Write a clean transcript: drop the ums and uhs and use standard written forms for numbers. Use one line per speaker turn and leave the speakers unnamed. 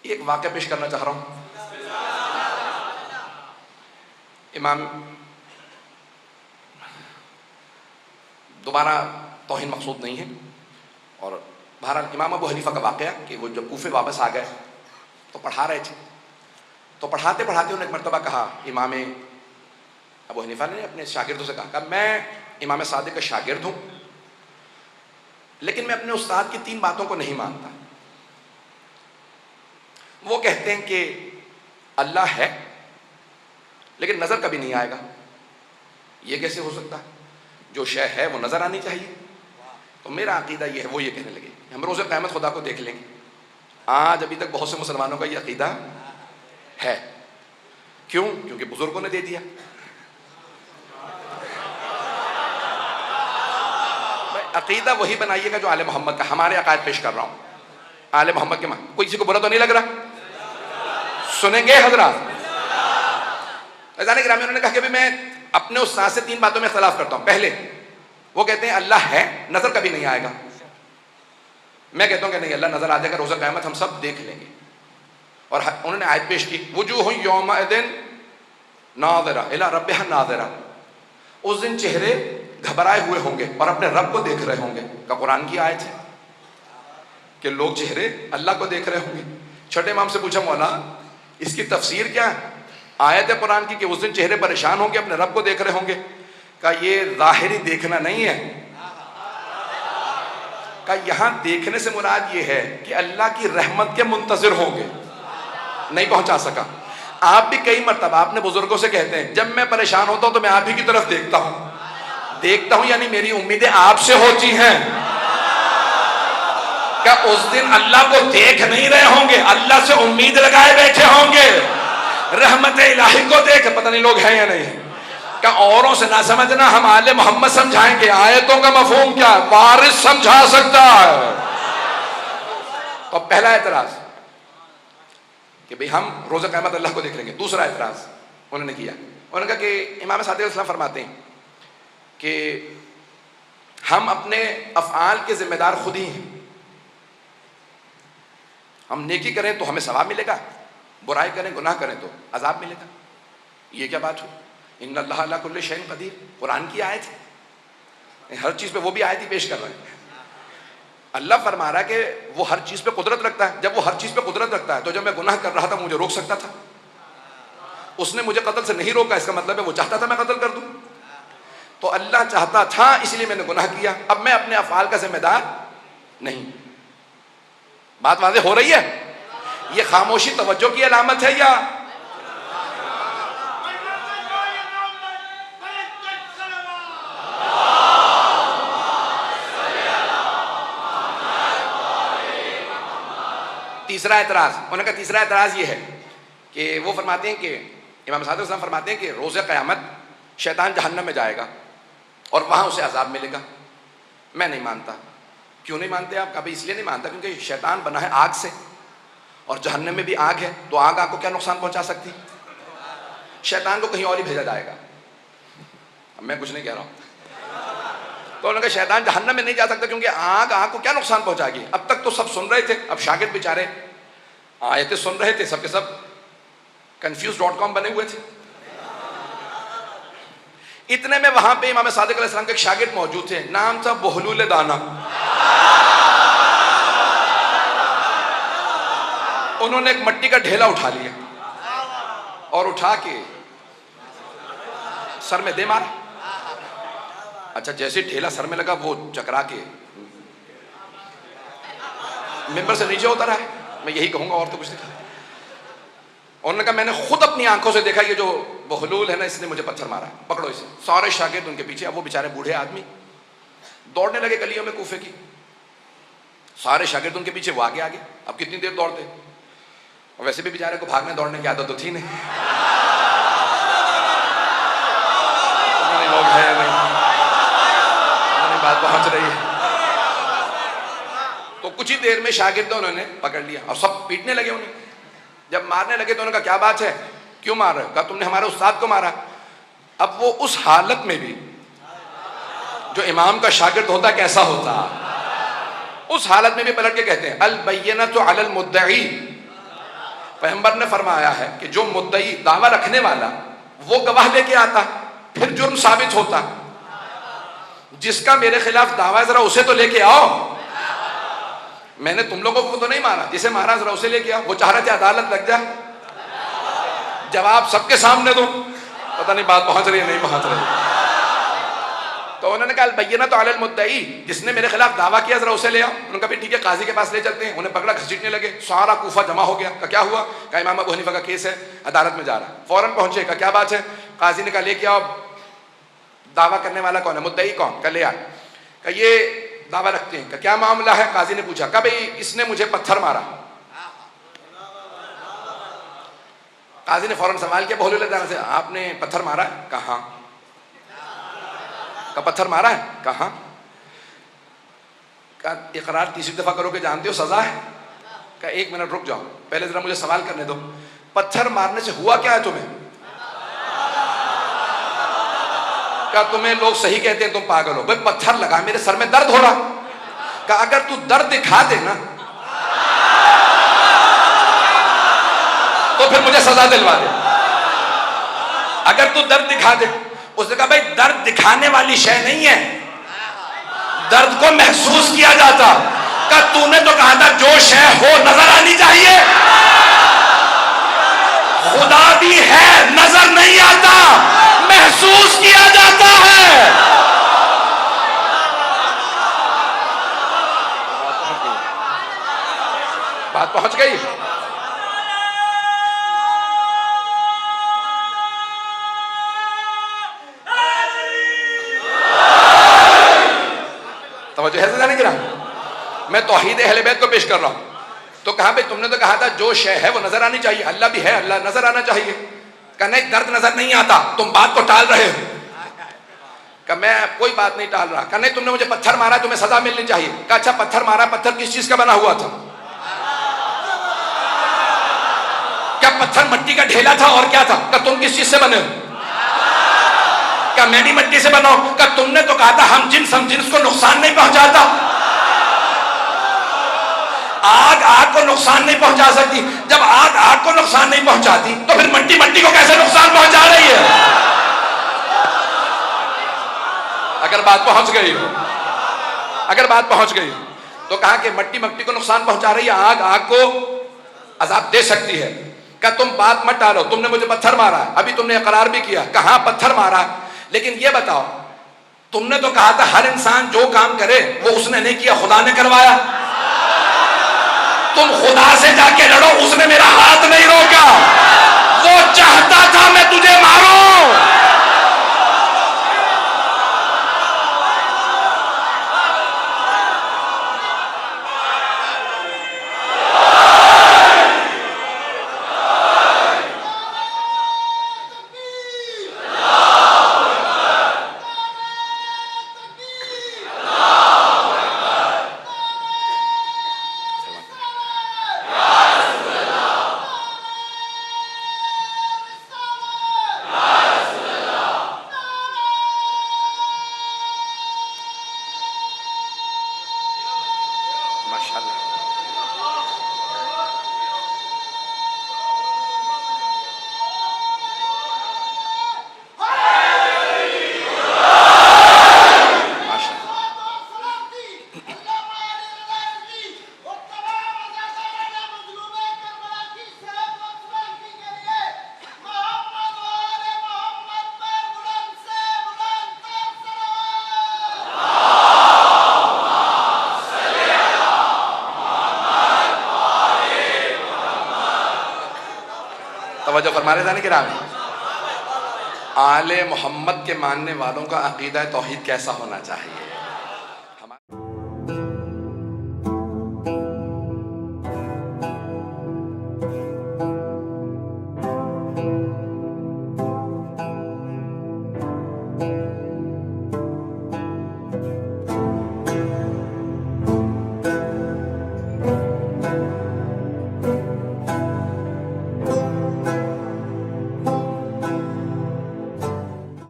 ایک واقعہ پیش کرنا چاہ رہا ہوں. امام دوبارہ توہین مقصود نہیں ہے، اور بہرحال امام ابو حنیفہ کا واقعہ کہ وہ جب کوفے واپس آ گئے تو پڑھا رہے تھے، تو پڑھاتے پڑھاتے انہوں نے ایک مرتبہ کہا، امام ابو حنیفہ نے اپنے شاگردوں سے کہا کہ میں امام صادق کا شاگرد ہوں، لیکن میں اپنے استاد کی 3 باتوں کو نہیں مانتا. وہ کہتے ہیں کہ اللہ ہے لیکن نظر کبھی نہیں آئے گا. یہ کیسے ہو سکتا ہے؟ جو شے ہے وہ نظر آنی چاہیے. تو میرا عقیدہ یہ ہے، وہ یہ کہنے لگے ہم روز قیامت خدا کو دیکھ لیں گے. آج ابھی تک بہت سے مسلمانوں کا یہ عقیدہ ہے. کیوں؟ کیونکہ بزرگوں نے دے دیا. عقیدہ وہی بنائیے گا جو آل محمد کا. ہمارے عقائد پیش کر رہا ہوں آل محمد کے کوئی کسی کو برا تو نہیں لگ رہا؟ سنیں گے حضرات؟ عزیزان گرامی، انہوں نے کہا کہ میں اپنے استاد سے 3 باتوں میں اختلاف کرتا ہوں. پہلے وہ کہتے ہیں اللہ ہے، نظر کبھی نہیں آئے گا. میں کہتا ہوں کہ نہیں، اللہ نظر آ جائے گا، روزہ قیامت ہم سب دیکھ لیں گے. اور انہوں نے آیت پیش کی، وجوہ یومئذ ناظرہ الی ربہا ناظرہ. اس دن چہرے گھبرائے ہوئے ہوں گے اور اپنے رب کو دیکھ رہے ہوں گے. کا قرآن کی آیت ہے کہ لوگ چہرے اللہ کو دیکھ رہے ہوں گے. چھٹے امام سے پوچھا، مولا اس کی تفسیر کیا ہے؟ آیت ہے قرآن کی کہ اس دن چہرے پریشان ہوں گے، اپنے رب کو دیکھ رہے ہوں گے. کہ یہ ظاہری دیکھنا نہیں ہے، کہ یہاں دیکھنے سے مراد یہ ہے کہ اللہ کی رحمت کے منتظر ہوں گے. نہیں پہنچا سکا. آپ بھی کئی مرتبہ اپنے بزرگوں سے کہتے ہیں، جب میں پریشان ہوتا ہوں تو میں آپ ہی کی طرف دیکھتا ہوں یعنی میری امیدیں آپ سے ہوتی ہیں. کیا اس دن اللہ کو دیکھ نہیں رہے ہوں گے، اللہ سے امید لگائے بیٹھے ہوں گے، رحمت الہی کو دیکھ. پتہ نہیں لوگ ہیں یا نہیں. کیا اوروں سے نہ سمجھنا، ہم آل محمد سمجھائیں گے. آیتوں کا مفہوم کیا ہے؟ وارث سمجھا سکتا ہے. تو پہلا اعتراض کہ بھئی ہم روز قیامت اللہ کو دیکھ لیں گے. دوسرا اعتراض انہوں نے کیا، انہوں نے کہا کہ امام صادق علیہ السلام فرماتے ہیں کہ ہم اپنے افعال کے ذمہ دار خود ہی ہیں. ہم نیکی کریں تو ہمیں ثواب ملے گا، برائی کریں گناہ کریں تو عذاب ملے گا. یہ کیا بات ہوئی؟ ان اللہ علی کل شیء قدیر، قرآن کی آیت ہے. ہر چیز پہ وہ بھی آیت ہی پیش کر رہے ہیں. اللہ فرما رہا ہے کہ وہ ہر چیز پہ قدرت رکھتا ہے. جب وہ ہر چیز پہ قدرت رکھتا ہے تو جب میں گناہ کر رہا تھا مجھے روک سکتا تھا. اس نے مجھے قتل سے نہیں روکا، اس کا مطلب ہے وہ چاہتا تھا میں قتل کر دوں. تو اللہ چاہتا تھا اس لیے میں نے گناہ کیا. اب میں اپنے افعال کا ذمہ دار نہیں. بات واضح ہو رہی ہے؟ یہ خاموشی توجہ کی علامت ہے یا تیسرا اعتراض؟ انہوں نے کہا تیسرا اعتراض یہ ہے کہ وہ فرماتے ہیں کہ امام صادق السلام فرماتے ہیں کہ روز قیامت شیطان جہنم میں جائے گا اور وہاں اسے عذاب ملے گا. میں نہیں مانتا. کیوں نہیں مانتے آپ؟ کبھی اس لیے نہیں مانتا کیونکہ شیطان بنا ہے آگ سے اور جہنم میں بھی آگ ہے. تو آگ کو کیا نقصان پہنچا سکتی؟ شیطان کو کہیں اور ہی بھیجا جائے گا. اب میں کچھ نہیں کہہ رہا ہوں. تو انہوں نے کہا شیطان جہنم میں نہیں جا سکتا کیونکہ آگ کو کیا نقصان پہنچائے گی. اب تک تو سب سن رہے تھے، اب شاگرد بیچارے آیتیں سن رہے تھے، سب کے سب confuse.com بنے ہوئے تھے. اتنے میں وہاں پہ امام صادق علیہ السلام کے ایک شاگرد موجود تھے، نام تھا بہلول دانا. انہوں نے ایک مٹی کا ڈھیلا اٹھا لیا اور اٹھا کے سر میں دے مارا. اچھا جیسے ڈھیلا سر میں لگا وہ چکرا کے ممبر سے نیچے اترا ہے. میں یہی کہوں گا اور تو کچھ نہیں. انہوں نے کہا میں نے خود اپنی آنکھوں سے دیکھا، یہ جو بہلول ہے نا اس نے مجھے پتھر مارا، پکڑو اسے. سارے شاگرد ان کے پیچھے. اب وہ بیچارے بوڑھے آدمی دوڑنے لگے گلیوں میں کوفے کی. سارے شاگرد ان کے پیچھے، وہ آگے آگے. اب کتنی دیر دوڑتے؟ اور ویسے بھی بیچارے کو بھاگنے دوڑنے کی عادت تو تھی نہیں. لوگ ہیں نہیں، بات پہنچ رہی ہے. تو کچھ ہی دیر میں شاگردوں انہوں نے پکڑ لیا اور سب پیٹنے لگے انہیں. جب مارنے لگے تو انہوں نے کہا کیا بات ہے، کیوں مار رہے ہو؟ کہا تم نے ہمارے استاد کو مارا. اب وہ اس حالت میں بھی جو امام کا شاگرد ہوتا کیسا ہوتا، اس حالت میں بھی پلٹ کے کہتے ہیں البینۃ علی المدعی پیغمبر نے فرمایا ہے کہ جو مدعی دعویٰ رکھنے والا وہ گواہ لے کے آتا پھر جرم ثابت ہوتا. جس کا میرے خلاف دعویٰ ذرا اسے تو لے کے آؤ. میں نے تم لوگوں کو تو نہیں مارا, جسے مارا ذرا اسے لے کے آؤ. وہ چاہ رہے تھے عدالت لگ جائے, جواب سب کے سامنے دو. پتہ نہیں بات پہنچ رہی ہے نہیں پہنچ رہی. تو انہوں نے کہا البینۃ علی المدعی, جس نے میرے خلاف دعویٰ کیا ذرا اسے لے آؤ. انہوں نے کہا بھی ٹھیک ہے قاضی کے پاس لے چلتے ہیں. انہیں پکڑا, گھسیٹنے لگے. سارا کوفہ جمع ہو گیا. کہا کیا ہوا؟ کہا امام ابو حنیفہ کا کیس ہے, عدالت میں جا رہا ہے. فوراً پہنچے. کہا کیا بات ہے؟ قاضی نے کہا لے کے آؤ, دعویٰ کرنے والا کون ہے, مدعی کون؟ کہا لے آ. کہا یہ دعویٰ رکھتے ہیں. کہا کیا معاملہ ہے؟ قاضی نے پوچھا. کہا بھئی اس نے مجھے پتھر مارا. قاضی نے فوراً سوال کیا بہولے لگانے سے, آپ نے پتھر مارا ہے؟ کہاں. کہا پتھر مارا ہے؟ کہاں. کہا اقرار تیسری دفعہ کرو کہ جانتے ہو سزا ہے. کہا ایک منٹ رک جاؤ, پہلے ذرا مجھے سوال کرنے دو. پتھر مارنے سے ہوا کیا ہے تمہیں؟ کہا تمہیں لوگ صحیح کہتے ہیں تم پاگل ہو. بھائی پتھر لگا میرے سر میں درد ہو رہا. کہا اگر تو درد دکھا دے نا تو پھر مجھے سزا دلوا دے. اگر تو درد دکھا دے. اس نے کہا بھائی درد دکھانے والی شے نہیں ہے, درد کو محسوس کیا جاتا. کہ تو نے تو کہا تھا جو شے ہو نظر آنی چاہیے. خدا بھی ہے نظر نہیں آتا, محسوس کیا جاتا ہے. بات پہنچ گئی. توجہ ہے سمجھانے کی راہ. میں توحید اہل بیت کو پیش کر رہا ہوں. تو کہا بھئی تم نے تو کہا تھا جو شے ہے وہ نظر آنی چاہیے. اللہ بھی ہے, اللہ نظر آنا چاہیے. کہا نہیں درد نظر نہیں آتا, تم بات کو ٹال رہے ہو. کہا میں کوئی بات نہیں ٹال رہا. کہا نہیں تم نے مجھے پتھر مارا, تمہیں سزا ملنی چاہیے. کہا اچھا پتھر مارا, پتھر کس چیز کا بنا ہوا تھا؟ کیا پتھر مٹی کا ڈھیلا تھا اور کیا تھا؟ کہا تم کس چیز سے بنے ہو؟ کہا میں بھی مٹی سے بنا ہوں. کہا تم نے تو کہا تھا ہم جنس کو نقصان نہیں پہنچاتا. آگ آگ کو نقصان نہیں پہنچا سکتی. جب آگ آگ کو نقصان نہیں پہنچاتی تو پھر مٹی کو کیسے نقصان پہنچا رہی ہے؟ اگر بات پہنچ گئی ہو, اگر بات پہنچ گئی ہو تو کہا کہ مٹی کو نقصان پہنچا رہی ہے, آگ آگ کو عذاب دے سکتی ہے. کہ تم بات مت ٹالو, تم نے مجھے پتھر مارا ہے, ابھی تم نے اقرار بھی کیا. کہاں پتھر مارا, لیکن یہ بتاؤ تم نے تو کہا تھا ہر انسان جو کام کرے وہ اس نے نہیں کیا, خدا نے کروایا. تم خدا سے جا کے لڑو, اس نے میرا ہاتھ نہیں روکا. وہ چاہتا تھا میں تجھے ماروں. توجہ فرما رہے جانے کے راہ میں. آل محمد کے ماننے والوں کا عقیدہ توحید کیسا ہونا چاہیے؟